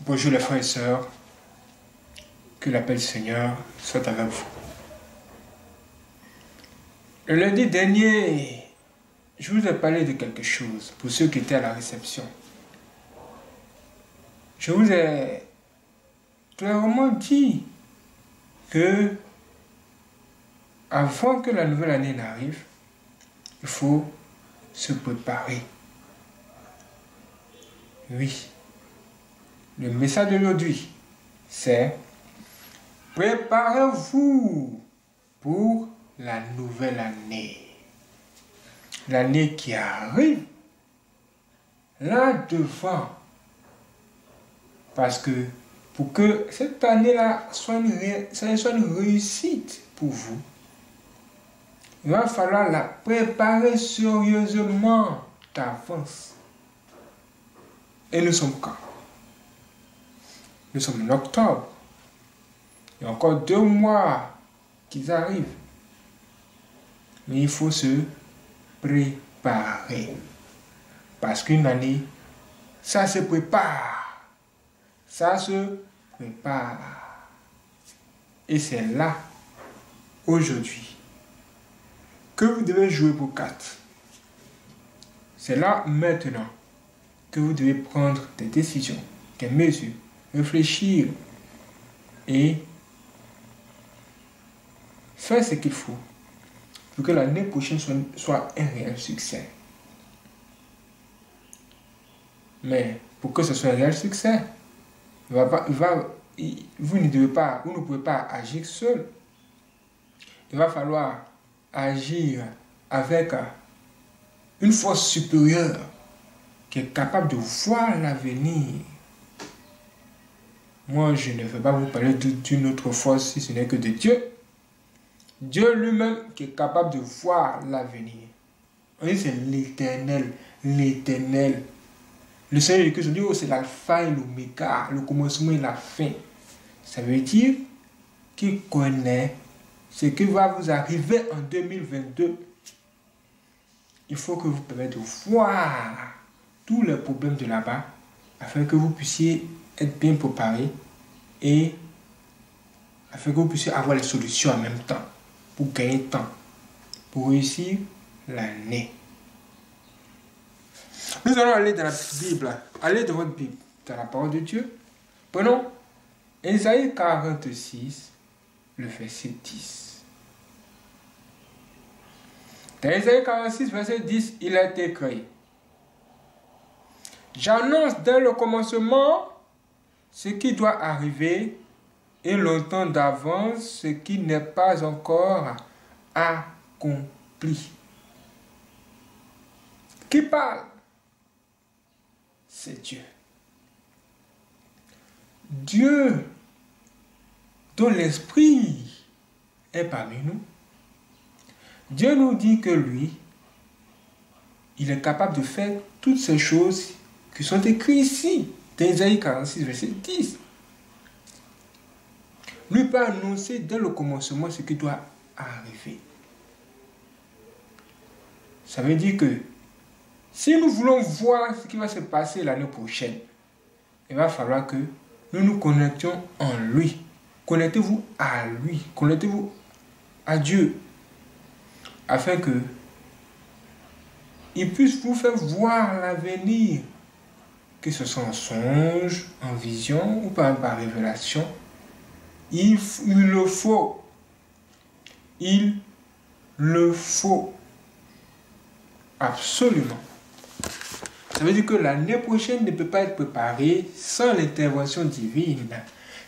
Bonjour les frères et sœurs, que la paix du Seigneur soit avec vous. Le lundi dernier, je vous ai parlé de quelque chose pour ceux qui étaient à la réception. Je vous ai clairement dit que avant que la nouvelle année n'arrive, il faut se préparer. Oui. Le message d'aujourd'hui, c'est préparez-vous pour la nouvelle année. L'année qui arrive, là devant. Parce que pour que cette année-là soit une réussite pour vous, il va falloir la préparer sérieusement d'avance. Et nous sommes quand? Nous sommes en octobre. Il y a encore 2 mois qui arrivent. Mais il faut se préparer. Parce qu'une année, ça se prépare. Ça se prépare. Et c'est là, aujourd'hui, que vous devez jouer pour 4. C'est là, maintenant, que vous devez prendre des décisions, des mesures, réfléchir et faire ce qu'il faut pour que l'année prochaine soit un réel succès. Mais pour que ce soit un réel succès, vous ne pouvez pas agir seul. Il va falloir agir avec une force supérieure qui est capable de voir l'avenir. Moi, je ne vais pas vous parler d'une autre force si ce n'est que de Dieu. Dieu lui-même qui est capable de voir l'avenir. On dit c'est l'Éternel, l'Éternel. Le Seigneur Jésus dit, c'est l'alpha et l'oméga, le commencement et la fin. Ça veut dire qu'il connaît ce qui va vous arriver en 2022. Il faut que vous permettiez de voir tous les problèmes de là-bas afin que vous puissiez être bien préparé et afin que vous puissiez avoir les solutions en même temps pour gagner temps, pour réussir l'année. Nous allons aller dans la Bible, aller dans votre Bible, dans la parole de Dieu. Prenons Ésaïe 46, le verset 10. Dans Ésaïe 46, verset 10, il a été écrit: j'annonce dès le commencement ce qui doit arriver et longtemps d'avance ce qui n'est pas encore accompli. Qui parle? C'est Dieu. Dieu, dont l'Esprit est parmi nous. Dieu nous dit que lui, il est capable de faire toutes ces choses qui sont écrites ici, dans Ésaïe 46, verset 10. Lui peut annoncer dès le commencement ce qui doit arriver. Ça veut dire que si nous voulons voir ce qui va se passer l'année prochaine, il va falloir que nous nous connections en lui. Connectez-vous à lui. Connectez-vous à Dieu. Afin que il puisse vous faire voir l'avenir. Que ce soit en songe, en vision ou par révélation. Il le faut. Il le faut. Absolument. Ça veut dire que l'année prochaine ne peut pas être préparée sans l'intervention divine,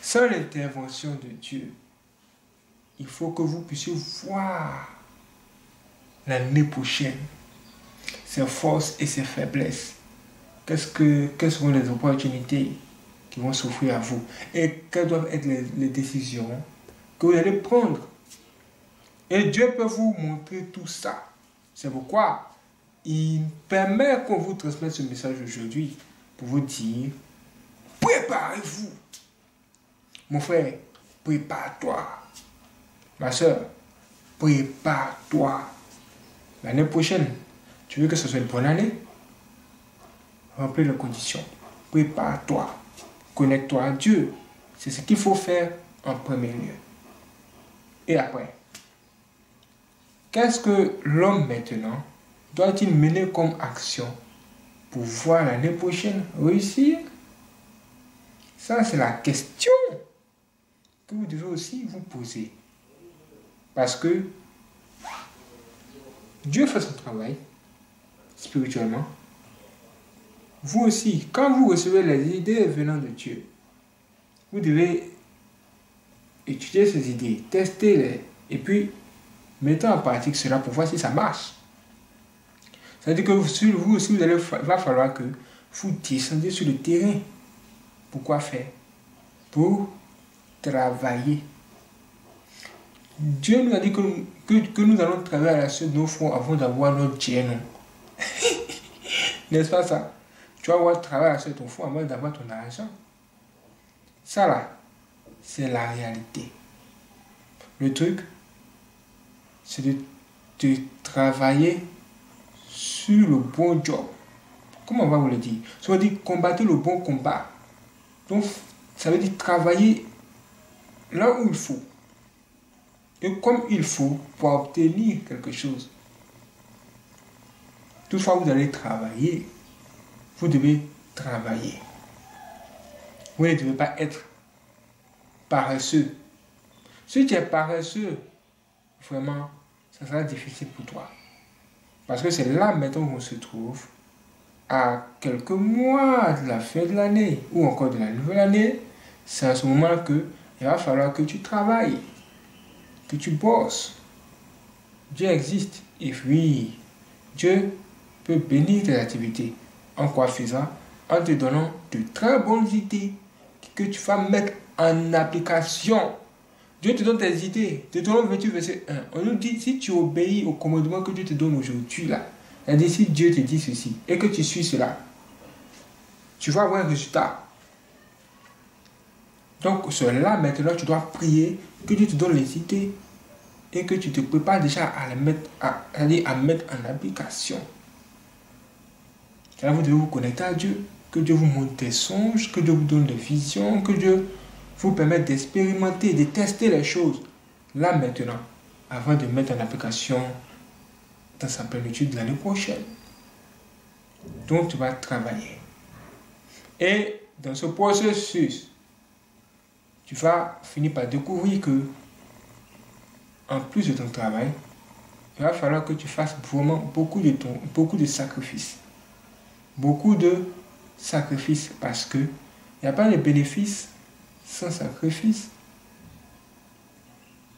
sans l'intervention de Dieu. Il faut que vous puissiez voir l'année prochaine ses forces et ses faiblesses. Quelles seront les opportunités qui vont s'offrir à vous et quelles doivent être les décisions que vous allez prendre. Et Dieu peut vous montrer tout ça. C'est pourquoi il permet qu'on vous transmette ce message aujourd'hui pour vous dire: préparez-vous. Mon frère, prépare-toi. Ma soeur, prépare-toi. L'année prochaine, tu veux que ce soit une bonne année? Remplis les conditions. Prépare-toi. connecte-toi à Dieu. C'est ce qu'il faut faire en premier lieu. Et après, qu'est-ce que l'homme maintenant doit-il mener comme action pour voir l'année prochaine réussir? Ça, c'est la question que vous devez aussi vous poser. Parce que Dieu fait son travail spirituellement. Vous aussi, quand vous recevez les idées venant de Dieu, vous devez étudier ces idées, tester-les, et puis mettre en pratique cela pour voir si ça marche. C'est-à-dire que vous aussi, il va falloir que vous descendiez sur le terrain. Pourquoi faire? Pour travailler. Dieu nous a dit que nous allons travailler sur nos fonds avant d'avoir notre génome. N'est-ce pas ça? Tu vas avoir travailler sur ton fonds avant d'avoir ton argent. Ça là, c'est la réalité. Le truc, c'est de travailler sur le bon job. Comment on va vous le dire? Ça veut dire combattre le bon combat. Donc, ça veut dire travailler là où il faut. Et comme il faut pour obtenir quelque chose. Toutefois, vous allez travailler. Vous devez travailler. Vous ne devez pas être paresseux. Si tu es paresseux, vraiment, ça sera difficile pour toi. Parce que c'est là maintenant qu'on se trouve, à quelques mois de la fin de l'année, ou encore de la nouvelle année. C'est à ce moment qu'il va falloir que tu travailles, que tu bosses. Dieu existe. Et oui, Dieu peut bénir tes activités. En quoi faisant? En te donnant de très bonnes idées que tu vas mettre en application. Dieu te donne tes idées. Deutéronome 28, verset 1. On nous dit, si tu obéis au commandement que Dieu te donne aujourd'hui, là, c'est-à-dire si Dieu te dit ceci et que tu suis cela, tu vas avoir un résultat. Donc, cela, maintenant, tu dois prier que Dieu te donne les idées et que tu te prépares déjà à les mettre, à mettre en application. Là, vous devez vous connecter à Dieu, que Dieu vous montre des songes, que Dieu vous donne des visions, que Dieu vous permette d'expérimenter, de tester les choses, là maintenant, avant de mettre en application dans sa plénitude l'année prochaine. Donc, tu vas travailler. Et dans ce processus, tu vas finir par découvrir que, en plus de ton travail, il va falloir que tu fasses vraiment beaucoup de sacrifices. Beaucoup de sacrifices parce que il n'y a pas de bénéfice sans sacrifice.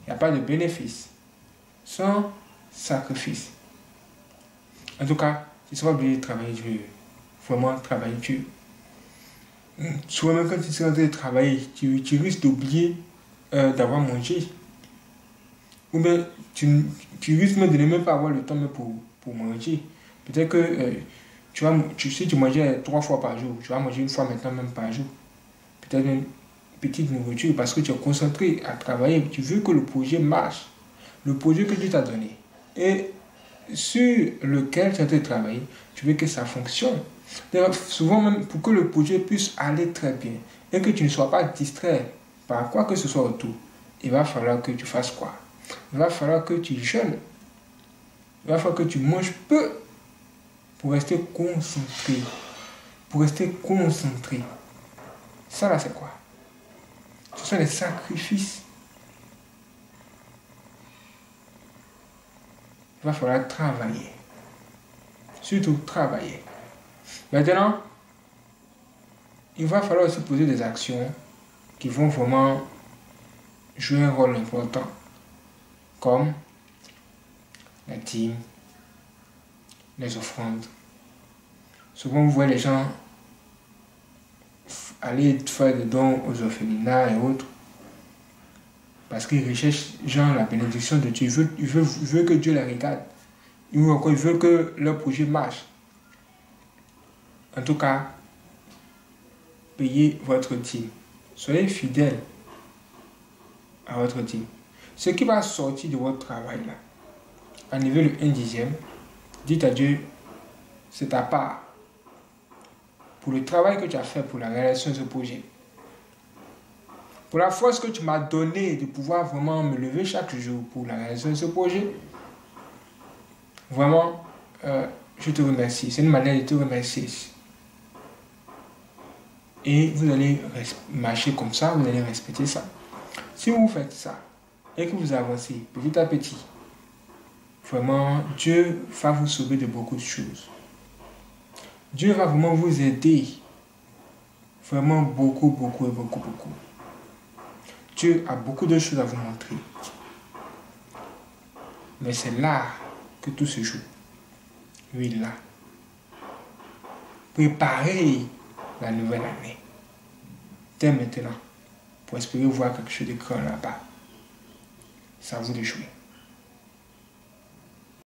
Il n'y a pas de bénéfice sans sacrifice. En tout cas, tu seras obligé de travailler dur. Vraiment travailler dur. Souvent même quand tu seras en train de travailler, tu risques d'oublier d'avoir mangé. Ou bien tu risques même de ne même pas avoir le temps même pour manger. Peut-être que si tu mangeais 3 fois par jour, tu vas manger une fois maintenant même par jour. Peut-être une petite nourriture parce que tu es concentré à travailler. Tu veux que le projet marche. Le projet que Dieu t'a donné. Et sur lequel tu es en train de travailler, tu veux que ça fonctionne. D'ailleurs, souvent même pour que le projet puisse aller très bien et que tu ne sois pas distrait par quoi que ce soit autour, il va falloir que tu fasses quoi? Il va falloir que tu jeûnes. Il va falloir que tu manges peu pour rester concentré. Pour rester concentré. Ça là, c'est quoi? Ce sont les sacrifices. Il va falloir travailler. Surtout travailler. Maintenant, il va falloir aussi poser des actions qui vont vraiment jouer un rôle important. Comme la dîme, les offrandes. Souvent, vous voyez les gens aller faire des dons aux orphelinats et autres. Parce qu'ils recherchent, genre, la bénédiction de Dieu. Ils veulent que Dieu les regarde. Ou encore, ils veulent que leur projet marche. En tout cas, payez votre dîme. Soyez fidèles à votre dîme. Ce qui va sortir de votre travail là, à niveau de 1/10, dites à Dieu, c'est ta part. Pour le travail que tu as fait pour la réalisation de ce projet, pour la force que tu m'as donnée de pouvoir vraiment me lever chaque jour pour la réalisation de ce projet. Vraiment, je te remercie. C'est une manière de te remercier. Et vous allez marcher comme ça, vous allez respecter ça. Si vous faites ça et que vous avancez petit à petit, vraiment, Dieu va vous sauver de beaucoup de choses. Dieu va vraiment vous aider. Vraiment beaucoup, beaucoup et beaucoup, beaucoup. Dieu a beaucoup de choses à vous montrer. Mais c'est là que tout se joue. Oui, là. Préparez la nouvelle année. Dès maintenant. Pour espérer voir quelque chose de grand là-bas. C'est à vous de jouer.